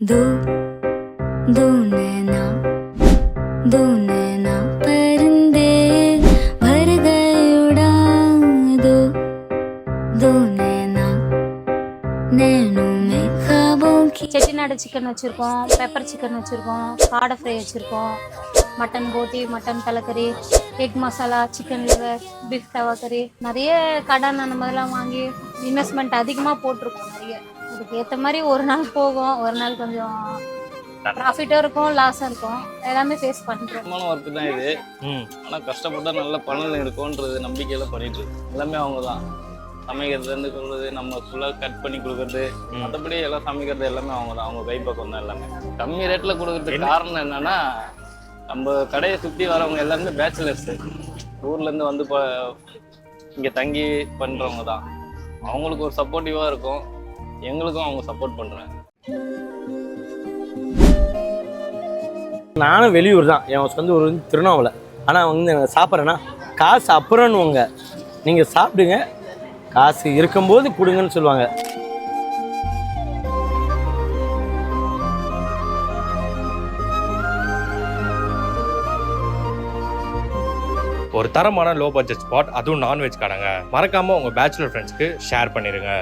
दो दो नैना परिंदे भर गए उड़ान दो दो नैना नैनों में ख्वाबों की செட்டிநாடு சிக்கன் வச்சுருக்கோம், பெப்பர் சிக்கன் வச்சுருக்கோம், காடை ஃப்ரை வச்சுருக்கோம், மட்டன் போட்டி, மட்டன் தலைக்கறி, egg masala, chicken liver, beef tawa கறி, நிறைய கடன் அந்த மாதிரிலாம் வாங்கி இன்வெஸ்ட்மெண்ட் அதிகமாக போட்டிருக்கோம் நிறைய. இதுக்கு ஏற்ற மாதிரி ஒரு நாள் போகும், ஒரு நாள் கொஞ்சம் ப்ராஃபிட்டும் இருக்கும், லாஸும் இருக்கும், எல்லாமே ஃபேஸ் பண்ணுறோம். ஒர்க்கு தான் இது. ஆனால் கஷ்டப்பட்டா நல்ல பணம் இருக்கும்ன்றது நம்பிக்கையில் பண்ணிட்டு இருக்கு. எல்லாமே அவங்க தான் சமைக்கிறதுலேருந்து சொல்றது, நம்ம ஃபுல்லாக கட் பண்ணி கொடுக்குறது, மற்றபடி எல்லாம் சமைக்கிறது எல்லாமே அவங்க தான். அவங்க கைப்பக்கம் தான் எல்லாமே. கம்மி ரேட்டில் கொடுக்கறதுக்கு காரணம் என்னன்னா, நம்ம கடையை சுற்றி வரவங்க எல்லாருமே பேச்சுலர்ஸு, ஊர்லேருந்து வந்து இப்போ இங்கே தங்கி பண்ணுறவங்க தான். அவங்களுக்கு ஒரு சப்போர்ட்டிவாக இருக்கும், எங்களுக்கும் அவங்க சப்போர்ட் பண்ணுறாங்க. நானும் வெளியூர் தான், என் சொந்த ஊர் வந்து திருவண்ணாமலை. ஆனால் வந்து நான் சாப்பிட்றேன்னா காசு அப்புறம்னுவங்க, நீங்கள் சாப்பிடுங்க காசு இருக்கும்போது கொடுங்கன்னு சொல்லுவாங்க. ஒரு தரமான லோ பட்ஜெட் ஸ்பாட், அதுவும் நான்வெஜ் கடைங்க. மறக்காம உங்க பேச்சுலர் ஃப்ரெண்ட்ஸ்க்கு ஷேர் பண்ணிருங்க.